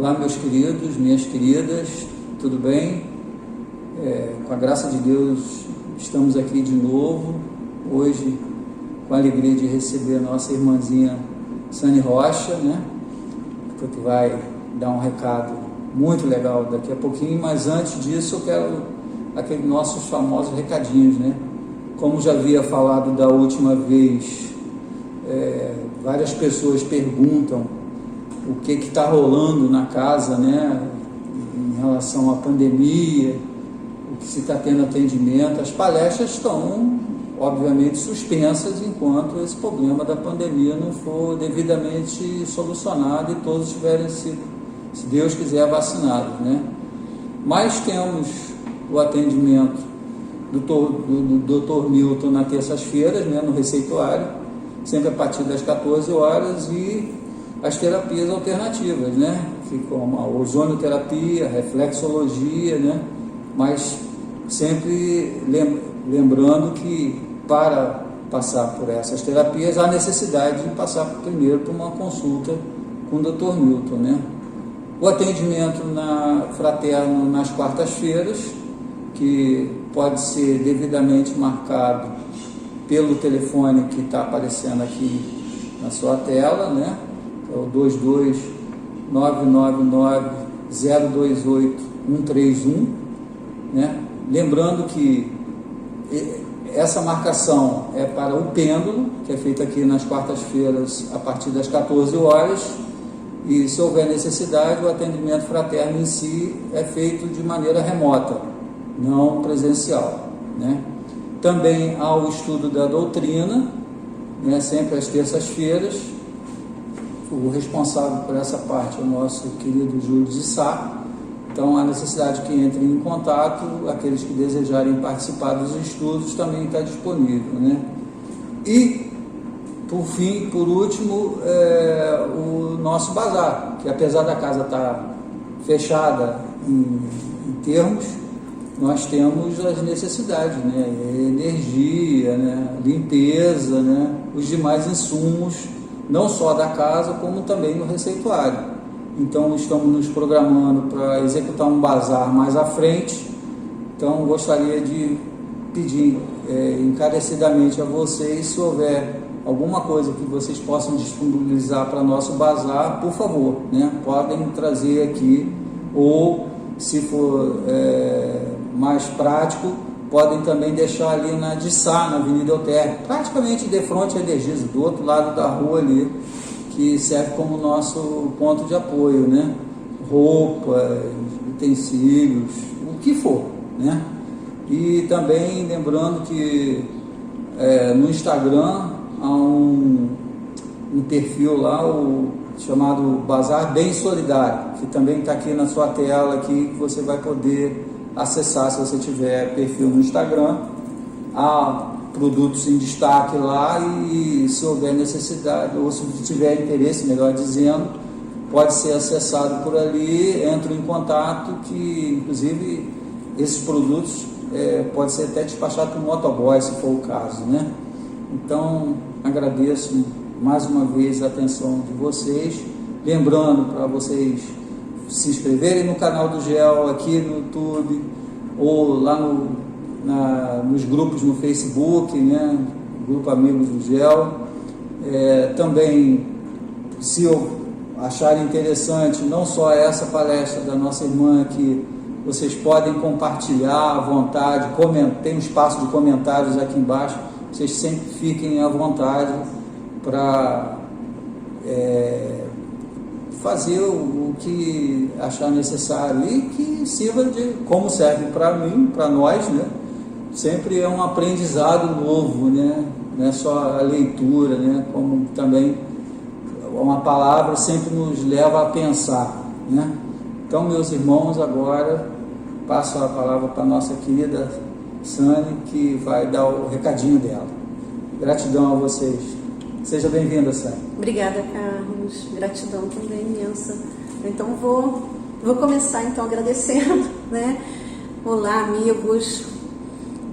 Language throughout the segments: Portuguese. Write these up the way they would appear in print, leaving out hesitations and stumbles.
Olá, meus queridos, minhas queridas, tudo bem? Com a graça de Deus, estamos aqui de novo, hoje, com a alegria de receber a nossa irmãzinha Sani Rocha, né? Que vai dar um recado muito legal daqui a pouquinho, mas antes disso eu quero aqueles nossos famosos recadinhos, né? Como já havia falado da última vez, várias pessoas perguntam o que está rolando na casa, né, em relação à pandemia, o que se está tendo atendimento. As palestras estão, obviamente, suspensas enquanto esse problema da pandemia não for devidamente solucionado e todos tiverem sido, se Deus quiser, vacinados, né? Mas temos o atendimento do Dr. Milton nas terças-feiras, né, no receituário, sempre a partir das 14 horas, e as terapias alternativas, né, que como a ozonioterapia, a reflexologia, né, mas sempre lembrando que para passar por essas terapias há necessidade de passar primeiro por uma consulta com o Dr. Milton, né. O atendimento fraterno nas quartas-feiras, que pode ser devidamente marcado pelo telefone que está aparecendo aqui na sua tela, né? É o 22999-028-131, né? Lembrando que essa marcação é para o pêndulo, que é feito aqui nas quartas-feiras a partir das 14 horas, e se houver necessidade, o atendimento fraterno em si é feito de maneira remota, não presencial, né? Também há o estudo da doutrina, né, sempre às terças-feiras. O responsável por essa parte é o nosso querido Júlio de Sá. Então, há necessidade que entrem em contato, aqueles que desejarem participar dos estudos também está disponível, né? E, por fim, por último, o nosso bazar, que apesar da casa estar fechada em termos, nós temos as necessidades, né? Energia, né? Limpeza, né? Os demais insumos, não só da casa, como também no receituário. Então, estamos nos programando para executar um bazar mais à frente. Então, gostaria de pedir encarecidamente a vocês, se houver alguma coisa que vocês possam disponibilizar para nosso bazar, por favor, né? Podem trazer aqui, ou se for mais prático, podem também deixar ali na de Sá, na Avenida Euterpe, praticamente de frente à Energisa, do outro lado da rua ali, que serve como nosso ponto de apoio, né? Roupas, utensílios, o que for, né? E também lembrando que no Instagram há um perfil lá, chamado Bazar Bem Solidário, que também está aqui na sua tela, aqui, que você vai poder acessar se você tiver perfil no Instagram. Há produtos em destaque lá, e se houver necessidade, ou se tiver interesse, melhor dizendo, pode ser acessado por ali, entre em contato, que inclusive esses produtos pode ser até despachado por motoboy, se for o caso, né? Então, agradeço mais uma vez a atenção de vocês, lembrando para vocês se inscreverem no canal do GEL aqui no YouTube, ou lá nos grupos no Facebook, né? Grupo Amigos do GEL. Também, se acharem interessante, não só essa palestra da nossa irmã aqui, vocês podem compartilhar à vontade, tem um espaço de comentários aqui embaixo, vocês sempre fiquem à vontade para fazer o que achar necessário e que sirva como serve para mim, para nós, né? Sempre é um aprendizado novo, né? Não é só a leitura, né? Como também uma palavra sempre nos leva a pensar, né? Então, meus irmãos, agora passo a palavra para a nossa querida Sani, que vai dar o recadinho dela. Gratidão a vocês. Seja bem-vinda, Sani. Obrigada, Carlos. Gratidão também imensa. Então, vou começar então agradecendo, né? Olá, amigos.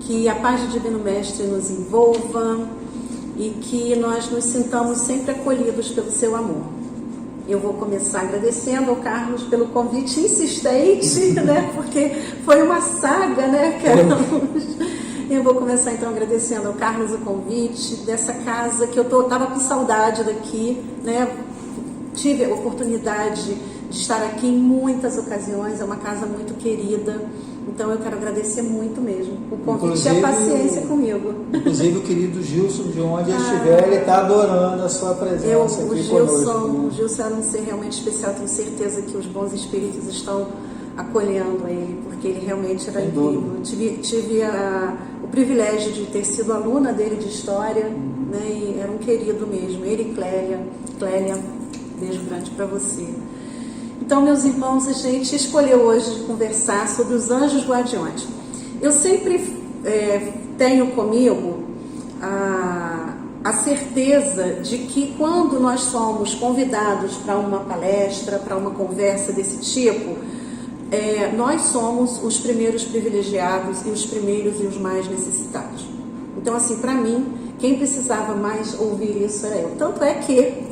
Que a paz do Divino Mestre nos envolva e que nós nos sintamos sempre acolhidos pelo seu amor. Eu vou começar agradecendo ao Carlos pelo convite insistente, né? Porque foi uma saga, né, Carlos? Eu vou começar então agradecendo ao Carlos o convite dessa casa que eu estava com saudade daqui, né? Tive a oportunidade de estar aqui em muitas ocasiões, é uma casa muito querida, então eu quero agradecer muito mesmo o convite e a paciência comigo. Inclusive o querido Gilson, de onde ele estiver, ele está adorando a sua presença aqui conosco. O Gilson era um ser realmente especial, tenho certeza que os bons espíritos estão acolhendo ele, porque ele realmente era incrível. Tive o privilégio de ter sido aluna dele de História, né, e era um querido mesmo, ele e Clélia, beijo grande para você. Então, meus irmãos, a gente escolheu hoje conversar sobre os anjos guardiões. Eu sempre tenho comigo a certeza de que quando nós somos convidados para uma palestra, para uma conversa desse tipo, nós somos os primeiros privilegiados e os primeiros e os mais necessitados. Então, assim, para mim, quem precisava mais ouvir isso era eu. Tanto é que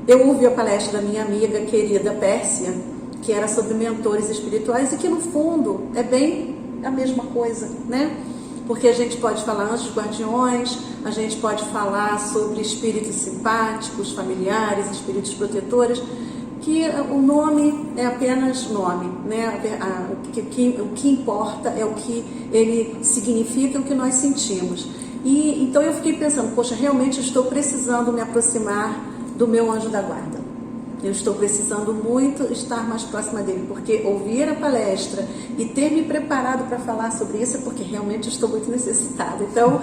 eu ouvi a palestra da minha amiga querida Pérsia, que era sobre mentores espirituais, e que no fundo é bem a mesma coisa, né? Porque a gente pode falar anjos guardiões, a gente pode falar sobre espíritos simpáticos, familiares, espíritos protetores, que o nome é apenas nome, né? O que importa é o que ele significa, o que nós sentimos. E então eu fiquei pensando, poxa, realmente eu estou precisando me aproximar do meu anjo da guarda. Eu estou precisando muito estar mais próxima dele, porque ouvir a palestra e ter me preparado para falar sobre isso é porque realmente estou muito necessitada. Então,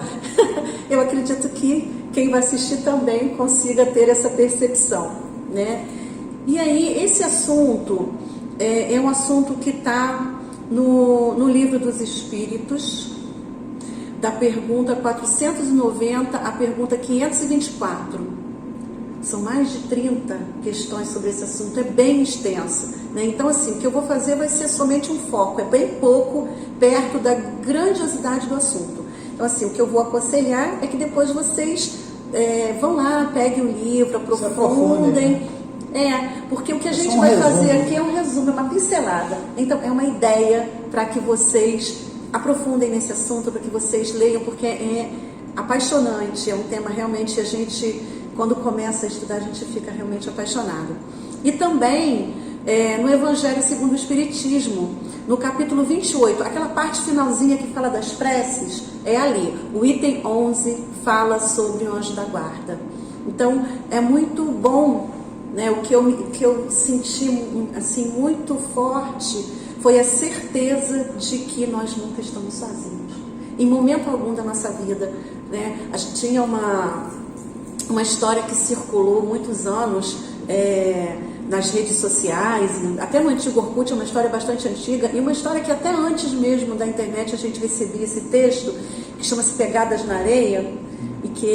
eu acredito que quem vai assistir também consiga ter essa percepção, né? E aí, esse assunto é um assunto que está no Livro dos Espíritos, da pergunta 490 à pergunta 524. São mais de 30 questões sobre esse assunto, é bem extenso, né? Então, assim, o que eu vou fazer vai ser somente um foco, é bem pouco perto da grandiosidade do assunto. Então, assim, o que eu vou aconselhar é que depois vocês vão lá, peguem o livro, aprofundem. Porque o que a gente vai fazer aqui é um resumo, é uma pincelada. Então, é uma ideia para que vocês aprofundem nesse assunto, para que vocês leiam, porque é apaixonante, é um tema realmente a gente... Quando começa a estudar, a gente fica realmente apaixonado. E também, no Evangelho segundo o Espiritismo, no capítulo 28, aquela parte finalzinha que fala das preces, é ali. O item 11 fala sobre o anjo da guarda. Então, é muito bom, né? O que eu senti assim, muito forte foi a certeza de que nós nunca estamos sozinhos. Em momento algum da nossa vida, né? A gente tinha uma história que circulou muitos anos nas redes sociais, até no antigo Orkut, é uma história bastante antiga, e uma história que até antes mesmo da internet a gente recebia esse texto, que chama-se Pegadas na Areia, e que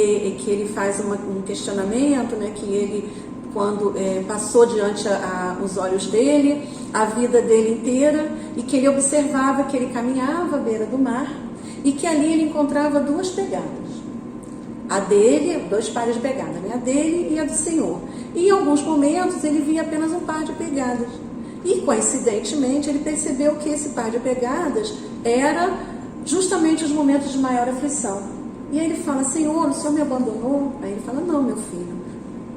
ele faz um questionamento, né, que ele, quando passou diante os olhos dele, a vida dele inteira, e que ele observava que ele caminhava à beira do mar, e que ali ele encontrava duas pegadas. A dele, dois pares de pegadas, né? A dele e a do Senhor. E em alguns momentos ele via apenas um par de pegadas. E coincidentemente ele percebeu que esse par de pegadas era justamente os momentos de maior aflição. E aí ele fala: Senhor, o Senhor me abandonou? Aí ele fala: não, meu filho,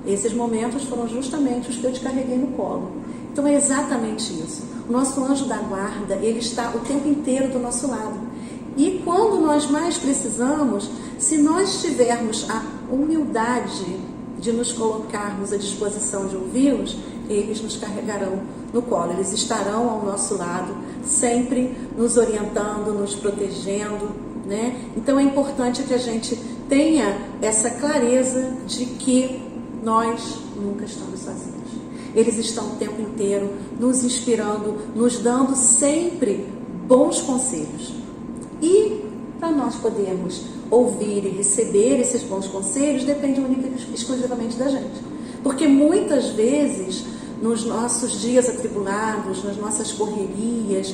esses momentos foram justamente os que eu te carreguei no colo. Então é exatamente isso. O nosso anjo da guarda, ele está o tempo inteiro do nosso lado. E quando nós mais precisamos, se nós tivermos a humildade de nos colocarmos à disposição de ouvi-los, eles nos carregarão no colo, eles estarão ao nosso lado, sempre nos orientando, nos protegendo, né? Então é importante que a gente tenha essa clareza de que nós nunca estamos sozinhos. Eles estão o tempo inteiro nos inspirando, nos dando sempre bons conselhos. E para nós podermos ouvir e receber esses bons conselhos, depende única e exclusivamente da gente. Porque muitas vezes, nos nossos dias atribulados, nas nossas correrias,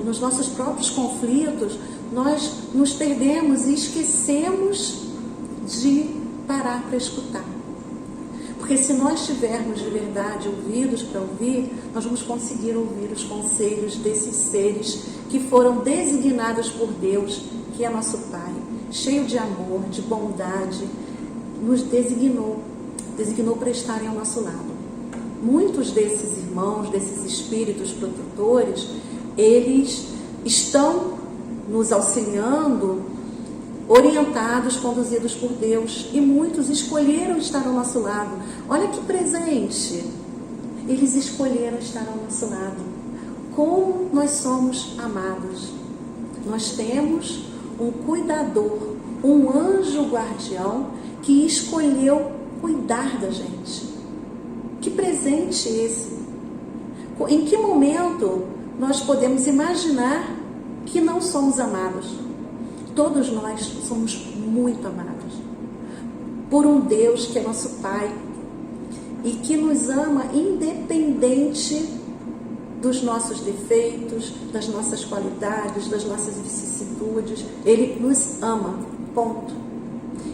nos nossos próprios conflitos, nós nos perdemos e esquecemos de parar para escutar. Porque se nós tivermos de verdade ouvidos para ouvir, nós vamos conseguir ouvir os conselhos desses seres que foram designados por Deus, que é nosso Pai, cheio de amor, de bondade, nos designou para estarem ao nosso lado. Muitos desses irmãos, desses espíritos protetores, eles estão nos auxiliando, orientados, conduzidos por Deus, e muitos escolheram estar ao nosso lado. Olha que presente! Eles escolheram estar ao nosso lado. Como nós somos amados! Nós temos um cuidador, um anjo guardião que escolheu cuidar da gente. Que presente esse! Em que momento nós podemos imaginar que não somos amados? Todos nós somos muito amados por um Deus que é nosso Pai e que nos ama independente dos nossos defeitos, das nossas qualidades, das nossas vicissitudes. Ele nos ama, ponto.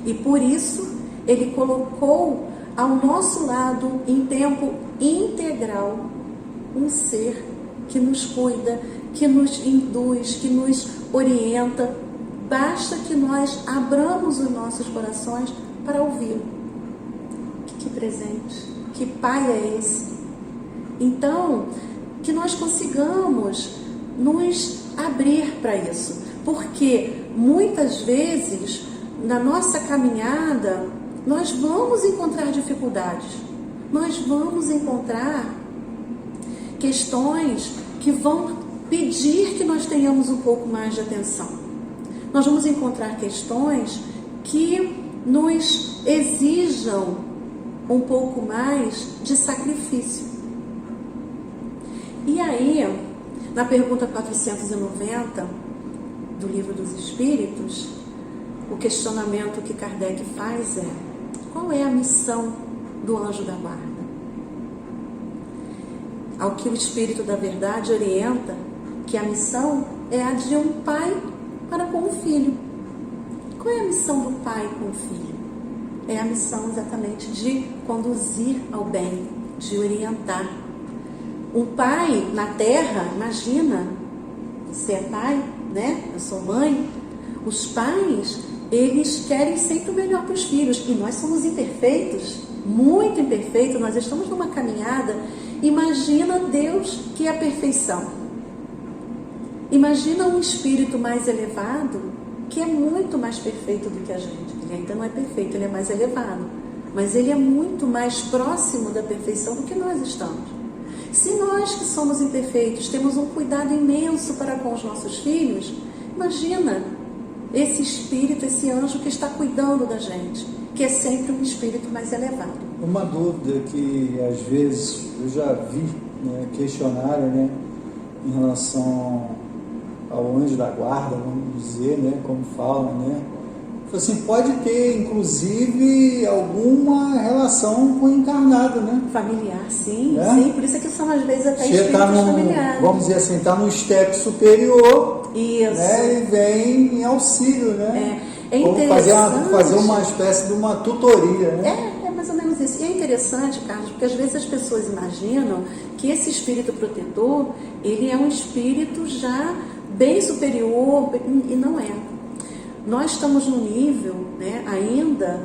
E por isso Ele colocou ao nosso lado, em tempo integral, um ser que nos cuida, que nos induz, que nos orienta. Basta que nós abramos os nossos corações para ouvi-lo. Que presente, que Pai é esse? Então, que nós consigamos nos abrir para isso, porque muitas vezes na nossa caminhada nós vamos encontrar dificuldades, nós vamos encontrar questões que vão pedir que nós tenhamos um pouco mais de atenção. Nós vamos encontrar questões que nos exijam um pouco mais de sacrifício. E aí, na pergunta 490 do Livro dos Espíritos, o questionamento que Kardec faz é: qual é a missão do anjo da guarda? Ao que o Espírito da Verdade orienta que a missão é a de um pai para com o filho. Qual é a missão do pai com o filho? É a missão exatamente de conduzir ao bem, de orientar. Um pai na terra, imagina, você é pai, né? Eu sou mãe. Os pais, eles querem sempre o melhor para os filhos. E nós somos imperfeitos, muito imperfeitos. Nós estamos numa caminhada. Imagina Deus, que é a perfeição. Imagina um espírito mais elevado, que é muito mais perfeito do que a gente. Ele ainda não é perfeito, ele é mais elevado. Mas ele é muito mais próximo da perfeição do que nós estamos. Se nós que somos imperfeitos temos um cuidado imenso para com os nossos filhos, imagina esse espírito, esse anjo que está cuidando da gente, que é sempre um espírito mais elevado. Uma dúvida que às vezes eu já vi, né, questionário, né, em relação ao anjo da guarda, vamos dizer, né, como falam, né, assim, pode ter inclusive alguma relação com o encarnado, né? Familiar, sim, né? Sim, por isso é que são às vezes até espíritos familiares. Vamos dizer assim, está no step superior, isso, né, e vem em auxílio, né? É interessante. Fazer uma espécie de uma tutoria, né? É mais ou menos isso. E é interessante, Carlos, porque às vezes as pessoas imaginam que esse espírito protetor, ele é um espírito já bem superior, e não é. Nós estamos num nível, né, ainda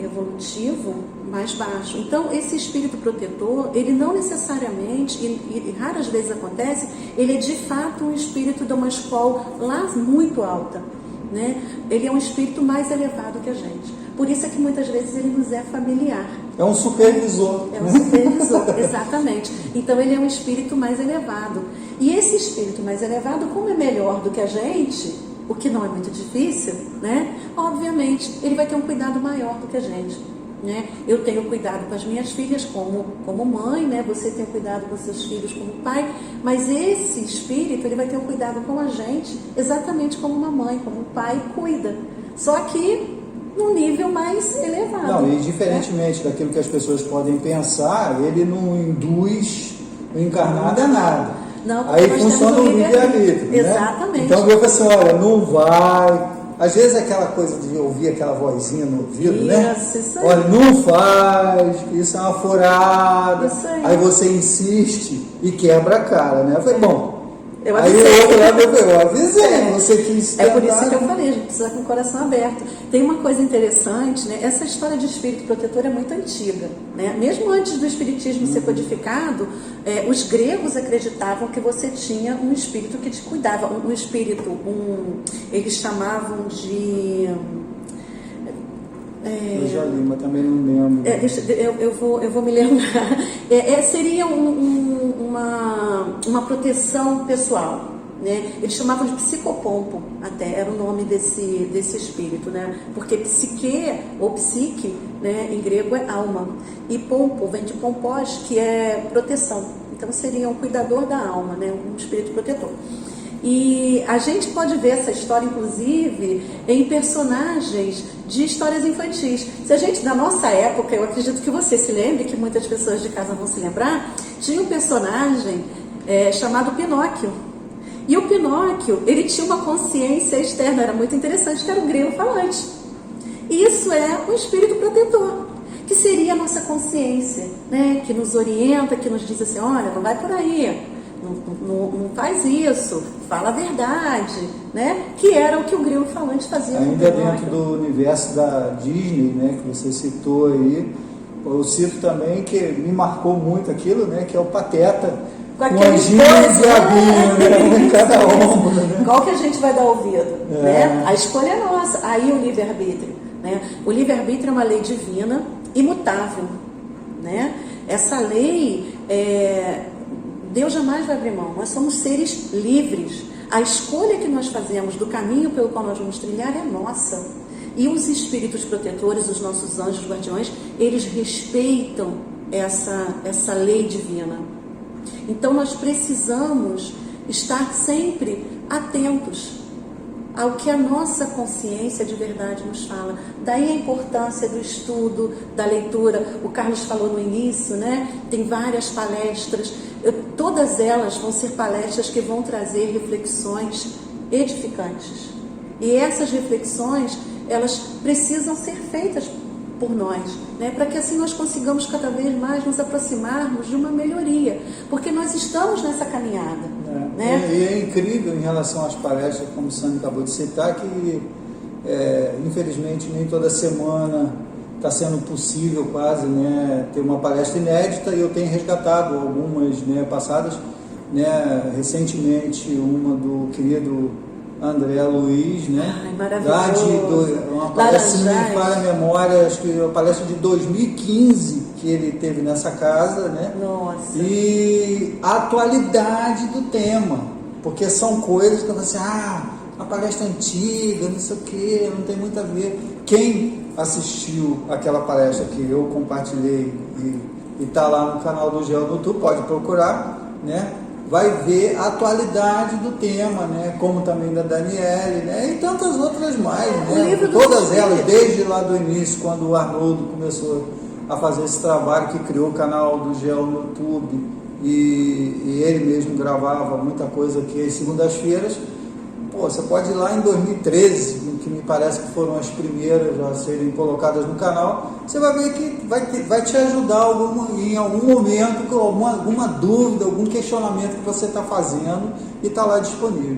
evolutivo mais baixo. Então, esse espírito protetor, ele não necessariamente, e raras vezes acontece, ele é de fato um espírito de uma escola lá muito alta, né? Ele é um espírito mais elevado que a gente. Por isso é que muitas vezes ele nos é familiar. É um supervisor. É um supervisor, exatamente. Então ele é um espírito mais elevado. E esse espírito mais elevado, como é melhor do que a gente, o que não é muito difícil, né? Obviamente, ele vai ter um cuidado maior do que a gente, né? Eu tenho cuidado com as minhas filhas como mãe, né? Você tem cuidado com seus filhos como pai, mas esse espírito, ele vai ter um cuidado com a gente, exatamente como uma mãe, como um pai cuida. Só que num nível mais elevado. Não, e diferentemente daquilo que as pessoas podem pensar, ele não induz o encarnado a nada. Não, aí funciona o livre-arbítrio, né? Exatamente. Então eu falo assim, olha, não vai, Às vezes é aquela coisa de ouvir aquela vozinha no ouvido, né? Isso aí. Olha, não faz, isso é uma furada. Isso aí. Aí você insiste e quebra a cara, né? Eu falei, bom. Eu aí avisei. o outro lado eu avisei, você quis tentar. É por isso que eu falei, a gente precisa com o coração aberto. Tem uma coisa interessante, né? Essa história de espírito protetor é muito antiga, né? Mesmo antes do espiritismo ser codificado, os gregos acreditavam que você tinha um espírito que te cuidava, um espírito, eles chamavam de... Eu já li, mas também não lembro. Eu vou me lembrar. Seria uma proteção pessoal, né? Eles chamavam de psicopompo, até era o nome desse espírito, né? Porque psique ou psique, né, em grego é alma, e pompo vem de pompós, que é proteção. Então seria um cuidador da alma, né? Um espírito protetor. E a gente pode ver essa história, inclusive, em personagens de histórias infantis. Se a gente, da nossa época, eu acredito que você se lembre, que muitas pessoas de casa vão se lembrar, tinha um personagem chamado Pinóquio. E o Pinóquio, ele tinha uma consciência externa, era muito interessante, que era um grilo falante. E isso é um espírito protetor, que seria a nossa consciência, né? Que nos orienta, que nos diz assim, olha, não vai por aí. Não faz isso, fala a verdade, né? Que era o que o grilo falante fazia. Ainda dentro do universo da Disney, né, que você citou aí, eu cito também que me marcou muito aquilo, né, que é o Pateta, com anjinho e diabinho, né, em cada ombro, né? Qual que a gente vai dar ouvido? Né? A escolha é nossa, aí o livre-arbítrio, né? O livre-arbítrio é uma lei divina, imutável, né? Essa lei Deus jamais vai abrir mão, nós somos seres livres. A escolha que nós fazemos do caminho pelo qual nós vamos trilhar é nossa. E os espíritos protetores, os nossos anjos guardiões, eles respeitam essa lei divina. Então nós precisamos estar sempre atentos ao que a nossa consciência de verdade nos fala. Daí a importância do estudo, da leitura. O Carlos falou no início, né? Tem várias palestras. Todas elas vão ser palestras que vão trazer reflexões edificantes. E essas reflexões, elas precisam ser feitas por nós, né? Para que assim nós consigamos cada vez mais nos aproximarmos de uma melhoria, porque nós estamos nessa caminhada. Né? E é incrível em relação às palestras, como o Sandro acabou de citar, que infelizmente nem toda semana está sendo possível quase, né, ter uma palestra inédita, e eu tenho resgatado algumas, né, passadas, né, recentemente uma do querido André Luiz, né? Ai, maravilhoso. Uma palestra, se não me falha a memória, acho que é uma palestra de 2015 que ele teve nessa casa, né? Nossa. E a atualidade do tema, porque são coisas que eu falo assim, a palestra antiga, não sei o que, não tem muito a ver. Quem assistiu aquela palestra que eu compartilhei e está lá no canal do Geo no YouTube, pode procurar, né? Vai ver a atualidade do tema, né? Como também da Daniele, né? E tantas outras mais, né? Todas elas, desde lá do início, quando o Arnoldo começou a fazer esse trabalho, que criou o canal do Geo no YouTube, e ele mesmo gravava muita coisa aqui às segundas-feiras. Pô, você pode ir lá em 2013, que me parece que foram as primeiras a serem colocadas no canal, você vai ver que vai te ajudar em algum momento, com alguma dúvida, algum questionamento que você está fazendo, e está lá disponível.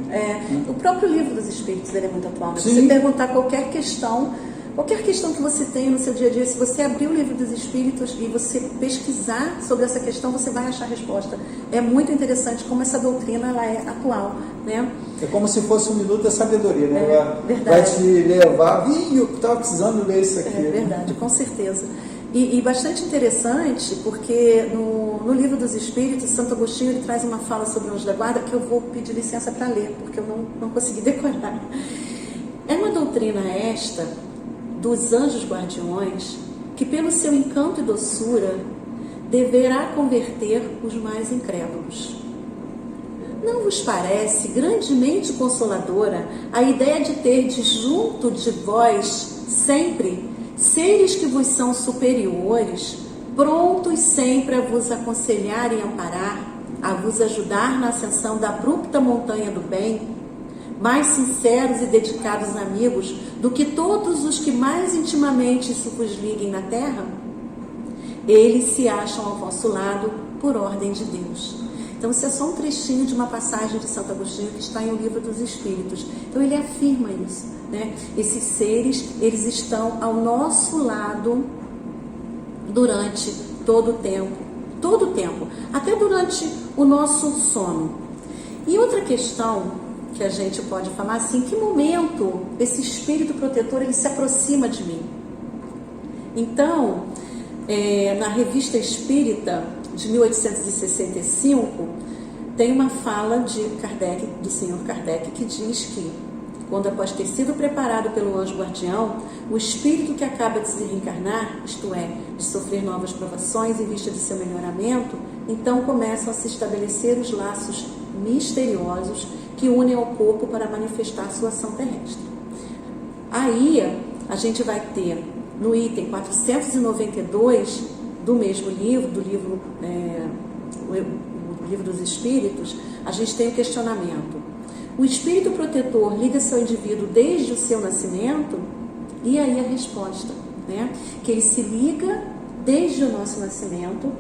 O próprio Livro dos Espíritos, ele é muito atual, né? Sim. Você perguntar qualquer questão que você tenha no seu dia a dia, se você abrir o Livro dos Espíritos e você pesquisar sobre essa questão, você vai achar a resposta. É muito interessante como essa doutrina ela é atual, né? É como se fosse um minuto da sabedoria, né? Verdade. Vai te levar, eu estava precisando ler isso aqui. É verdade, com certeza. E bastante interessante, porque no Livro dos Espíritos, Santo Agostinho ele traz uma fala sobre o anjo da guarda, que eu vou pedir licença para ler, porque eu não consegui decorar. É uma doutrina esta dos anjos guardiões, que pelo seu encanto e doçura deverá converter os mais incrédulos. Não vos parece grandemente consoladora a ideia de terdes junto de vós sempre seres que vos são superiores, prontos sempre a vos aconselhar e amparar, a vos ajudar na ascensão da abrupta montanha do bem? mais sinceros e dedicados amigos do que todos os que mais intimamente se vos liguem na terra? Eles se acham ao vosso lado por ordem de Deus. Então, isso é só um trechinho de uma passagem de Santo Agostinho que está em O Livro dos Espíritos. Então, ele afirma isso, né? Esses seres, eles estão ao nosso lado durante todo o tempo, até durante o nosso sono. E outra questão que a gente pode falar assim, em que momento esse espírito protetor ele se aproxima de mim? Então, na Revista Espírita de 1865, tem uma fala de Kardec, do Senhor Kardec, que diz que, quando após ter sido preparado pelo anjo guardião, o espírito que acaba de se reencarnar, isto é, de sofrer novas provações em vista de seu melhoramento, então começam a se estabelecer os laços misteriosos que unem ao corpo para manifestar sua ação terrestre. Aí, a gente vai ter, no item 492 do mesmo livro, do livro, o Livro dos Espíritos, a gente tem o questionamento. O espírito protetor liga-se ao indivíduo desde o seu nascimento? E aí a resposta, né? Que ele se liga desde o nosso nascimento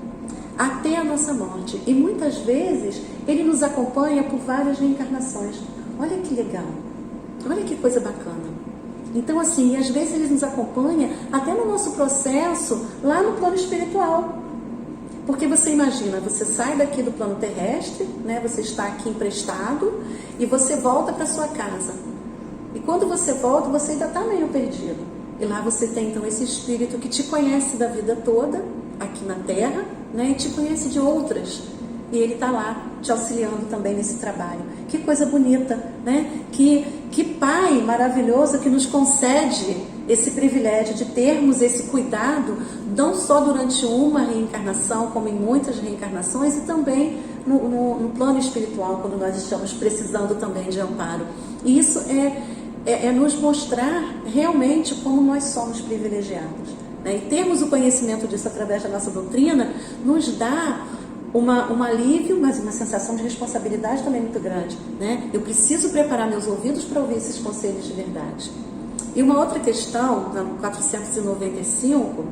até a nossa morte. E muitas vezes ele nos acompanha por várias reencarnações. Olha que legal, olha que coisa bacana. Então, assim, às vezes ele nos acompanha até no nosso processo lá no plano espiritual. Porque você imagina, você sai daqui do plano terrestre, né? Você está aqui emprestado e você volta para sua casa. E quando você volta, você ainda está meio perdido. E lá você tem então esse espírito que te conhece da vida toda, aqui na Terra, né? E te conhece de outras. E ele está lá te auxiliando também nesse trabalho. Que coisa bonita, né? Que Pai maravilhoso que nos concede esse privilégio de termos esse cuidado, não só durante uma reencarnação, como em muitas reencarnações, e também no plano espiritual, quando nós estamos precisando também de amparo. E isso é nos mostrar realmente como nós somos privilegiados, né? E termos o conhecimento disso através da nossa doutrina nos dá um alívio, mas uma sensação de responsabilidade também muito grande, né? Eu preciso preparar meus ouvidos para ouvir esses conselhos de verdade. E uma outra questão, na 495,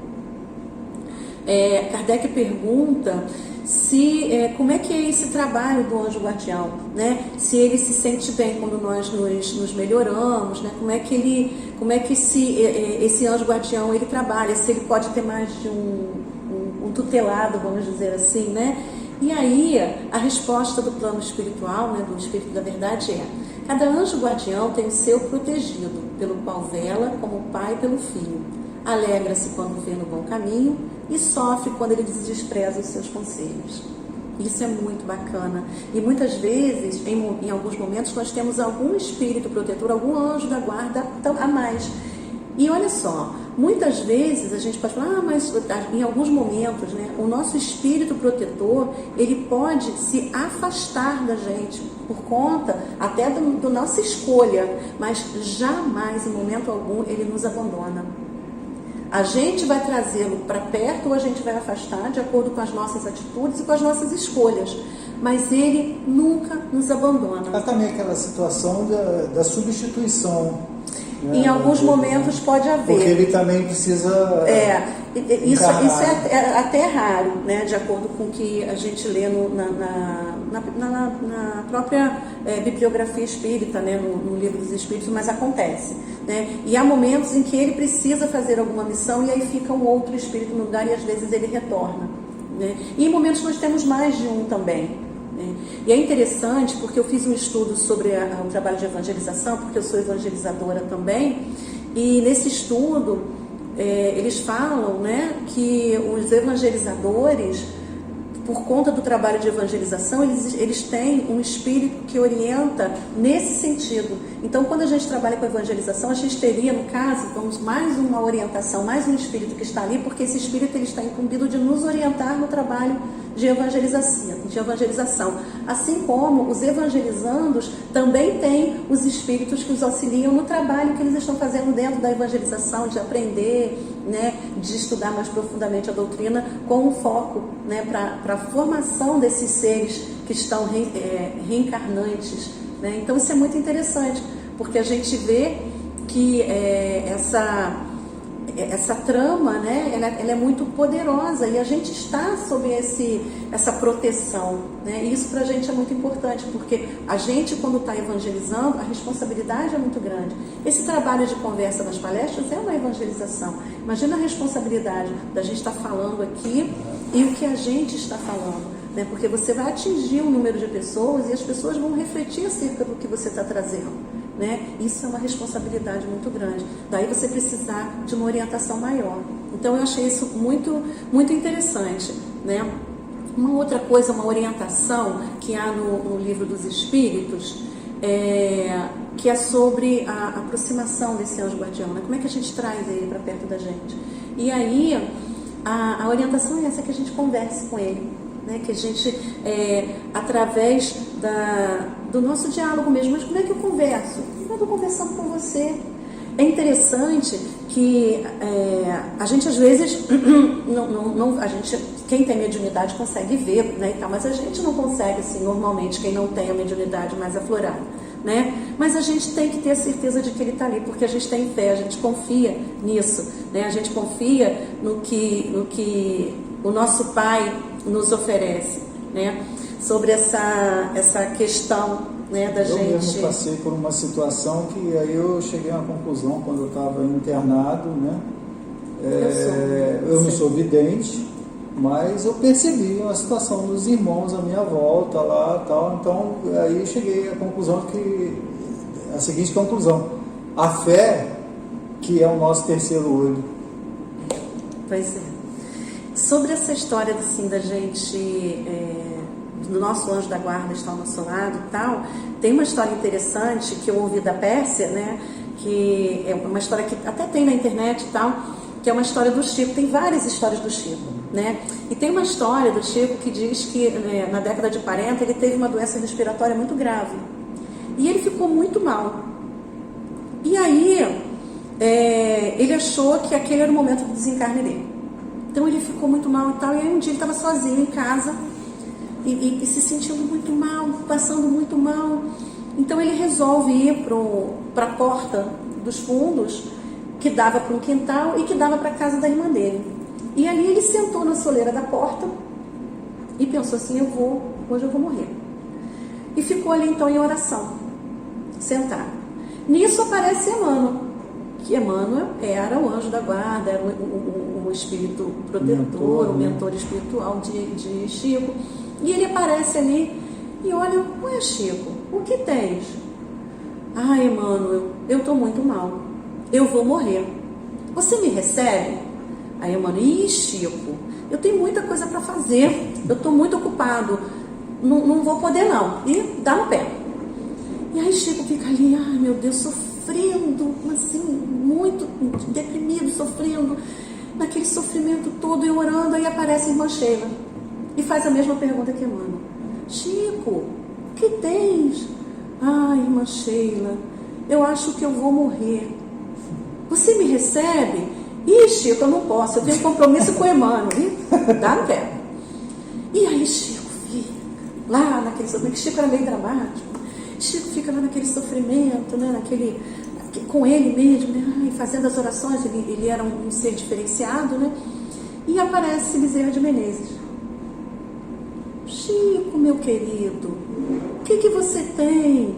Kardec pergunta como é que é esse trabalho do anjo guardião, né? Se ele se sente bem quando nós nos melhoramos, né? Como é que esse anjo guardião ele trabalha, se ele pode ter mais de um tutelado, vamos dizer assim, né? E aí, a resposta do plano espiritual, né, do Espírito da Verdade cada anjo guardião tem o seu protegido, pelo qual vela como o pai pelo filho. Alegra-se quando vê no bom caminho e sofre quando ele despreza os seus conselhos. Isso é muito bacana. E muitas vezes, em alguns momentos, nós temos algum espírito protetor, algum anjo da guarda a mais. E olha só, muitas vezes a gente pode falar, mas em alguns momentos, né, o nosso espírito protetor, ele pode se afastar da gente por conta até da nossa escolha, mas jamais, em momento algum, ele nos abandona. A gente vai trazê-lo para perto ou a gente vai afastar de acordo com as nossas atitudes e com as nossas escolhas, mas ele nunca nos abandona. Há também aquela situação da substituição. Em alguns momentos pode haver. Porque ele também precisa. Isso é até raro, né? De acordo com o que a gente lê na própria bibliografia espírita, né? No Livro dos Espíritos, mas acontece, né? E há momentos em que ele precisa fazer alguma missão e aí fica um outro espírito no lugar e às vezes ele retorna, né? E em momentos nós temos mais de um também. E é interessante porque eu fiz um estudo sobre o trabalho de evangelização, porque eu sou evangelizadora também, e nesse estudo eles falam, né, que os evangelizadores, por conta do trabalho de evangelização, eles têm um espírito que orienta nesse sentido. Então, quando a gente trabalha com evangelização, a gente teria, no caso, mais uma orientação, mais um espírito que está ali, porque esse espírito ele está incumbido de nos orientar no trabalho de evangelização. Assim como os evangelizandos também têm os espíritos que os auxiliam no trabalho que eles estão fazendo dentro da evangelização, de aprender, né, de estudar mais profundamente a doutrina, com um foco, né, para a formação desses seres que estão reencarnantes né? Então isso é muito interessante, porque a gente vê que essa trama, né, ela é muito poderosa e a gente está sob essa proteção, né? E isso para a gente é muito importante, porque a gente, quando está evangelizando, a responsabilidade é muito grande. Esse trabalho de conversa nas palestras é uma evangelização. Imagina a responsabilidade da gente estar falando aqui e o que a gente está falando, né? Porque você vai atingir um número de pessoas e as pessoas vão refletir acerca do que você está trazendo, né? Isso é uma responsabilidade muito grande. Daí você precisar de uma orientação maior. Então eu achei isso muito, muito interessante, né? Uma outra coisa, uma orientação que há no Livro dos Espíritos, que é sobre a aproximação desse anjo guardião, né? Como é que a gente traz ele para perto da gente? E aí a orientação é essa, que a gente converse com ele, né? Que a gente, através do nosso diálogo mesmo. Mas como é que eu converso? Eu estou conversando com você. É interessante que a gente às vezes quem tem mediunidade consegue ver, né, e tal, mas a gente não consegue assim normalmente, quem não tem a mediunidade mais aflorada, né? Mas a gente tem que ter a certeza de que ele está ali, porque a gente tem fé, a gente confia nisso, né? A gente confia no que o nosso Pai nos oferece, né? Sobre essa questão, né, da gente... Eu mesmo passei por uma situação que aí eu cheguei a uma conclusão quando eu estava internado, né? Eu não sou vidente, mas eu percebi uma situação dos irmãos à minha volta lá, tal. Então aí eu cheguei à conclusão a seguinte conclusão: a fé que é o nosso terceiro olho. Pois é. Sobre essa história assim, da gente, do nosso anjo da guarda estar ao nosso lado e tal, tem uma história interessante que eu ouvi da Pérsia, né? Que é uma história que até tem na internet e tal, que é uma história do Chico. Tem várias histórias do Chico, né? E tem uma história do Chico que diz que na década de 40 ele teve uma doença respiratória muito grave e ele ficou muito mal. E aí ele achou que aquele era o momento do desencarne dele. Então ele ficou muito mal e tal. E aí um dia ele estava sozinho em casa e se sentindo muito mal, passando muito mal. Então ele resolve ir para a porta dos fundos, que dava para um quintal e que dava para a casa da irmã dele. E ali ele sentou na soleira da porta e pensou assim: hoje eu vou morrer. E ficou ali então em oração, sentado. Nisso aparece Emmanuel, que Emmanuel era o anjo da guarda, era um espírito protetor, o mentor espiritual de Chico. E ele aparece ali e olha: ué, Chico, o que tens? Ah, Emmanuel, eu estou muito mal, eu vou morrer. Você me recebe? Aí Emmanuel: ih, Chico, eu tenho muita coisa para fazer, eu estou muito ocupado, não vou poder não. E dá no pé. E aí Chico fica ali, ai meu Deus, sofrendo, assim, muito deprimido, sofrendo, naquele sofrimento todo, e orando. Aí aparece a irmã Sheila e faz a mesma pergunta que Emmanuel: Chico, o que tens? Ah, irmã Sheila, eu acho que eu vou morrer. Você me recebe? Ih, Chico, eu não posso, eu tenho compromisso com o Emmanuel. E dá no pé. E aí Chico fica lá naquele sofrimento. Chico era meio dramático. Chico fica lá naquele sofrimento, né? Com ele mesmo, né? Fazendo as orações. Ele era um ser diferenciado, né? E aparece Bezerra de Menezes. Chico, meu querido, o que você tem?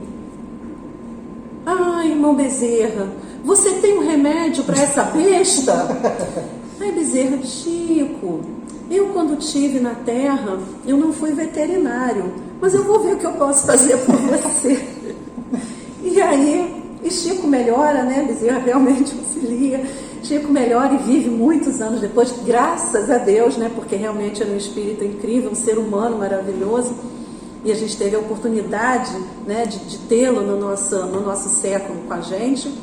Ah, irmão Bezerra, você tem um remédio para essa besta? Aí Bezerra: Chico, eu quando estive na Terra, eu não fui veterinário, mas eu vou ver o que eu posso fazer por você. E aí, Chico melhora, né? Bezerra realmente auxilia. Chico melhora e vive muitos anos depois, graças a Deus, né? Porque realmente era um espírito incrível, um ser humano maravilhoso. E a gente teve a oportunidade, né, de tê-lo no nosso século com a gente.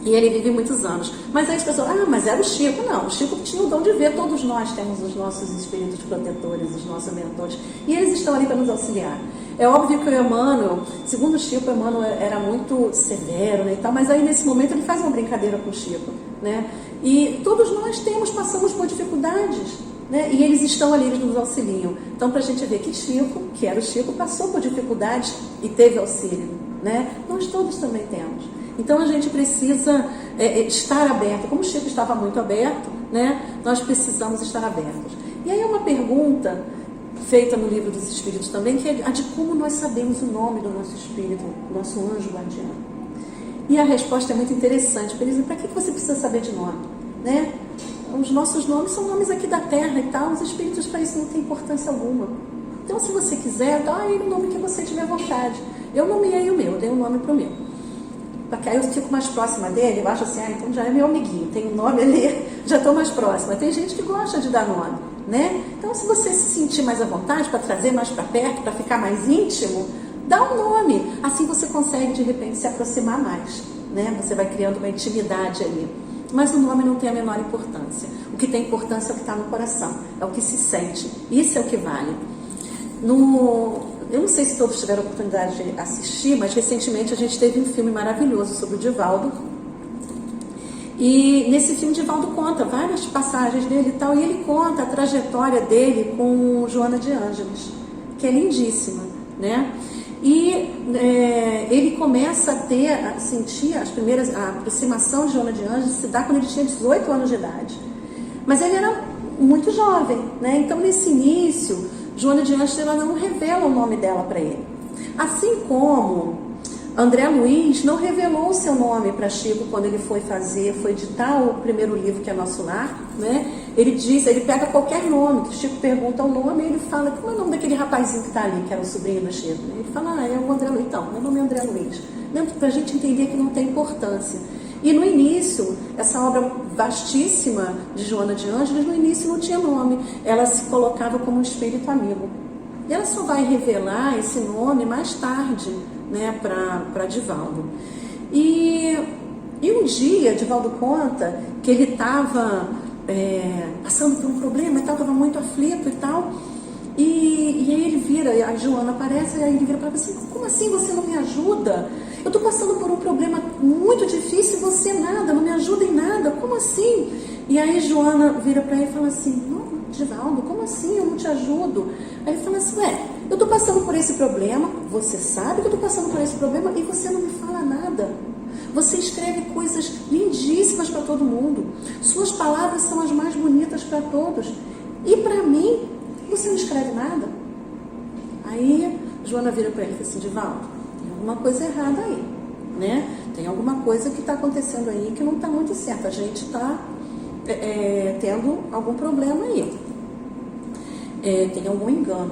E ele vive muitos anos. Mas aí as pessoas: mas era o Chico. Não, o Chico tinha o dom de ver. Todos nós temos os nossos espíritos protetores, os nossos mentores. E eles estão ali para nos auxiliar. É óbvio que o Emmanuel, segundo o Chico, o Emmanuel era muito severo, né, e tal, mas aí nesse momento ele faz uma brincadeira com o Chico, né? E todos nós passamos por dificuldades, né? E eles estão ali, eles nos auxiliam. Então, para a gente ver que Chico, que era o Chico, passou por dificuldades e teve auxílio, né? Nós todos também temos. Então, a gente precisa estar aberto. Como o Chico estava muito aberto, né? Nós precisamos estar abertos. E aí, uma pergunta feita no Livro dos Espíritos também, que é a de como nós sabemos o nome do nosso espírito, do nosso anjo guardião. E a resposta é muito interessante, porque eles dizem, para que você precisa saber de nome? Né? Os nossos nomes são nomes aqui da Terra e tal, os espíritos para isso não tem importância alguma. Então, se você quiser, dá aí o nome que você tiver vontade. Eu nomeei o meu, eu dei um nome para o meu. Porque aí eu fico mais próxima dele, eu acho assim, então já é meu amiguinho, tem um nome ali, já estou mais próxima. Tem gente que gosta de dar nome, né? Então, se você se sentir mais à vontade, para trazer mais para perto, para ficar mais íntimo, dá um nome. Assim você consegue, de repente, se aproximar mais, né? Você vai criando uma intimidade ali. Mas o nome não tem a menor importância. O que tem importância é o que está no coração, é o que se sente. Isso é o que vale. Eu não sei se todos tiveram a oportunidade de assistir, mas recentemente a gente teve um filme maravilhoso sobre o Divaldo. E nesse filme, Divaldo conta várias passagens dele e tal, e ele conta a trajetória dele com Joana de Ângeles, que é lindíssima, né? E ele começa a sentir a aproximação de Joana de Ângeles, se dá quando ele tinha 18 anos de idade. Mas ele era muito jovem, né? Então, nesse início, Joana de Ângeles ela não revela o nome dela para ele. Assim como André Luiz não revelou o seu nome para Chico quando ele foi editar o primeiro livro, que é Nosso Lar, né? Ele pega qualquer nome, que Chico pergunta o nome, e ele fala, como é o nome daquele rapazinho que está ali, que era o sobrinho do Chico? Ele fala, é o André Luiz. Então, meu nome é André Luiz. Para a gente entender que não tem importância. E no início, essa obra vastíssima de Joana de Ângeles, no início não tinha nome. Ela se colocava como um espírito amigo. E ela só vai revelar esse nome mais tarde, né, para Divaldo. E um dia, Divaldo conta que ele estava passando por um problema e tal, estava muito aflito e tal. E aí ele vira, a Joana aparece, e aí ele vira para ela assim, como assim você não me ajuda? Eu estou passando por um problema muito difícil e você nada, não me ajuda em nada, como assim? E aí Joana vira para ele e fala assim, não, Divaldo, como assim? Eu não te ajudo. Aí ele fala assim, eu estou passando por esse problema, você sabe que eu estou passando por esse problema e você não me fala nada. Você escreve coisas lindíssimas para todo mundo. Suas palavras são as mais bonitas para todos. E para mim, você não escreve nada. Aí Joana vira para ele e fala assim, Divaldo, tem alguma coisa errada aí, né? Tem alguma coisa que está acontecendo aí que não está muito certa. A gente está tendo algum problema aí. Tem algum engano.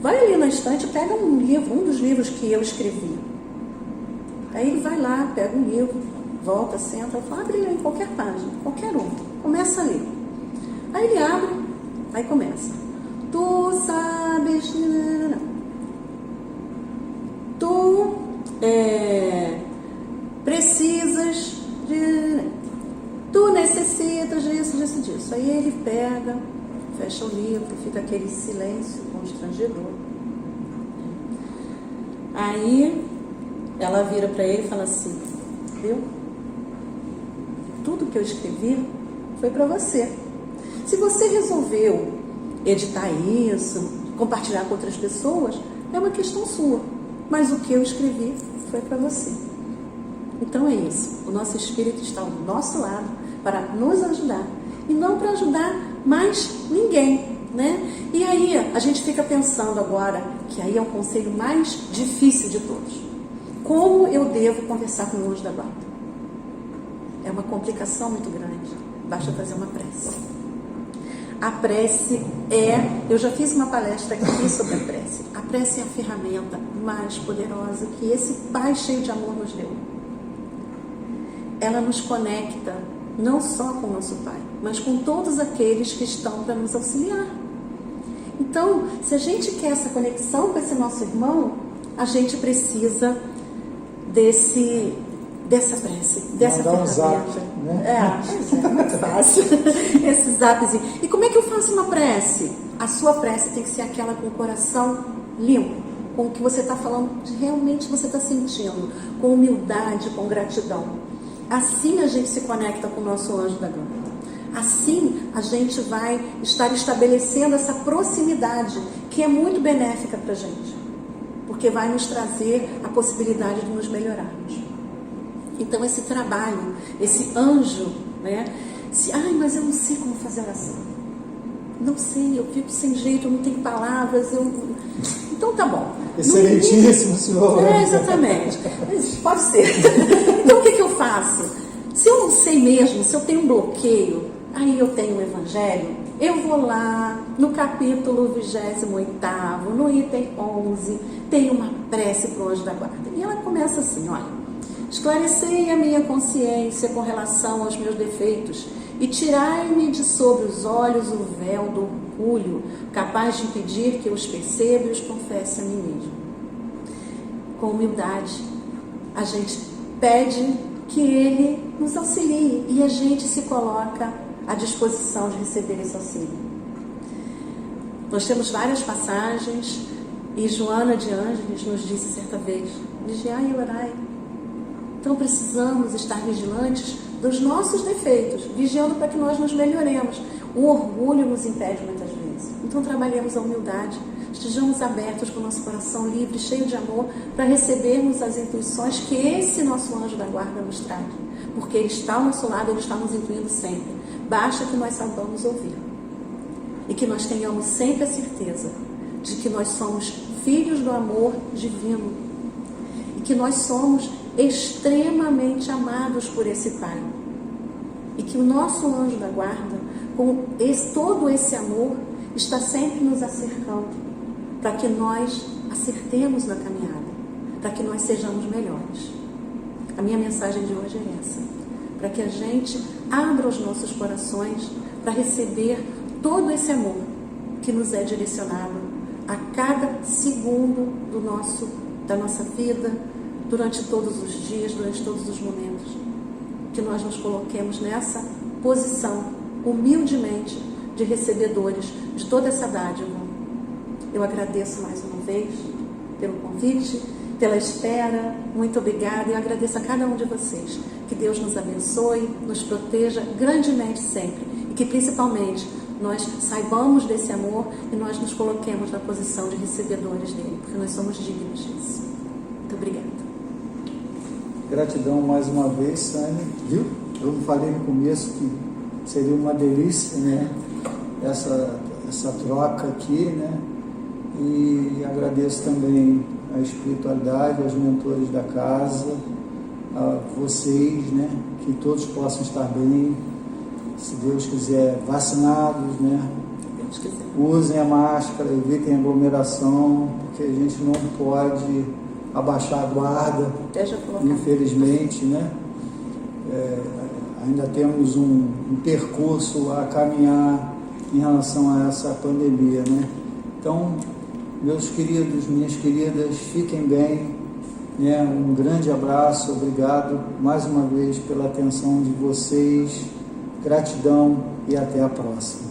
Vai ali na estante, pega um dos livros que eu escrevi. Aí ele vai lá, pega um livro, volta, senta, fala, abre em qualquer página, qualquer um. Começa a ler. Aí ele abre, aí começa. Tu sabes... Tu precisas de... Tu necessitas disso. Aí ele pega, fecha o livro, fica aquele silêncio constrangedor. Aí ela vira para ele e fala assim, viu? Tudo que eu escrevi foi para você. Se você resolveu editar isso, compartilhar com outras pessoas, é uma questão sua. Mas o que eu escrevi foi para você. Então é isso. O nosso espírito está ao nosso lado para nos ajudar. E não para ajudar mais ninguém, né? E aí a gente fica pensando agora, que aí é o conselho mais difícil de todos. Como eu devo conversar com o anjo da guarda? É uma complicação muito grande. Basta fazer uma prece. A prece eu já fiz uma palestra aqui sobre a prece. A prece é a ferramenta mais poderosa que esse Pai cheio de amor nos deu. Ela nos conecta não só com o nosso Pai, mas com todos aqueles que estão para nos auxiliar. Então, se a gente quer essa conexão com esse nosso irmão, a gente precisa dessa prece, dessa ferramenta. Um zap, né? É muito fácil. Esse zapzinho. E como é que eu faço uma prece? A sua prece tem que ser aquela com o coração limpo, com o que você está falando, realmente você está sentindo, com humildade, com gratidão. Assim a gente se conecta com o nosso anjo da guarda. Assim, a gente vai estar estabelecendo essa proximidade que é muito benéfica para a gente, porque vai nos trazer a possibilidade de nos melhorarmos. Então, esse trabalho, esse anjo, né? Mas eu não sei como fazer oração. Não sei, eu fico sem jeito, eu não tenho palavras, Então tá bom. Excelentíssimo, senhor. Exatamente. Pode ser. Então o que eu faço? Se eu não sei mesmo, se eu tenho um bloqueio, aí eu tenho o Evangelho, eu vou lá no capítulo 28º, no item 11, tem uma prece para o anjo da guarda. E ela começa assim, olha: esclarecei a minha consciência com relação aos meus defeitos e tirai-me de sobre os olhos o véu do orgulho, capaz de impedir que eu os perceba e os confesse a mim mesmo. Com humildade, a gente pede que Ele nos auxilie e a gente se coloca à disposição de receber esse auxílio. Nós temos várias passagens e Joana de Ângeles nos disse certa vez: vigiai e orai. Então precisamos estar vigilantes dos nossos defeitos, vigiando para que nós nos melhoremos. O orgulho nos impede muitas vezes. Então trabalhemos a humildade, estejamos abertos com o nosso coração livre, cheio de amor, para recebermos as intuições que esse nosso anjo da guarda nos traz. Porque Ele está ao nosso lado, Ele está nos intuindo sempre. Basta que nós saibamos ouvir. E que nós tenhamos sempre a certeza de que nós somos filhos do amor divino. E que nós somos extremamente amados por esse Pai. E que o nosso anjo da guarda, com todo esse amor, está sempre nos acercando, para que nós acertemos na caminhada, para que nós sejamos melhores. A minha mensagem de hoje é essa: para que a gente abra os nossos corações para receber todo esse amor que nos é direcionado a cada segundo da nossa vida, durante todos os dias, durante todos os momentos. Que nós nos coloquemos nessa posição, humildemente, de recebedores de toda essa dádiva. Eu agradeço mais uma vez pelo convite, pela espera. Muito obrigada, e eu agradeço a cada um de vocês. Que Deus nos abençoe, nos proteja grandemente sempre, e que principalmente nós saibamos desse amor e nós nos coloquemos na posição de recebedores dele, porque nós somos dignos disso. Muito obrigada. Gratidão mais uma vez, Sânia. Viu? Eu não falei no começo que seria uma delícia, né? Essa troca aqui, né? E agradeço também a espiritualidade, aos mentores da casa, a vocês, né? Que todos possam estar bem, se Deus quiser, vacinados, né? Deus quiser. Usem a máscara, evitem aglomeração, porque a gente não pode abaixar a guarda, infelizmente, né? Ainda temos um percurso a caminhar em relação a essa pandemia, né? Então, meus queridos, minhas queridas, fiquem bem, né? Um grande abraço, obrigado mais uma vez pela atenção de vocês, gratidão e até a próxima.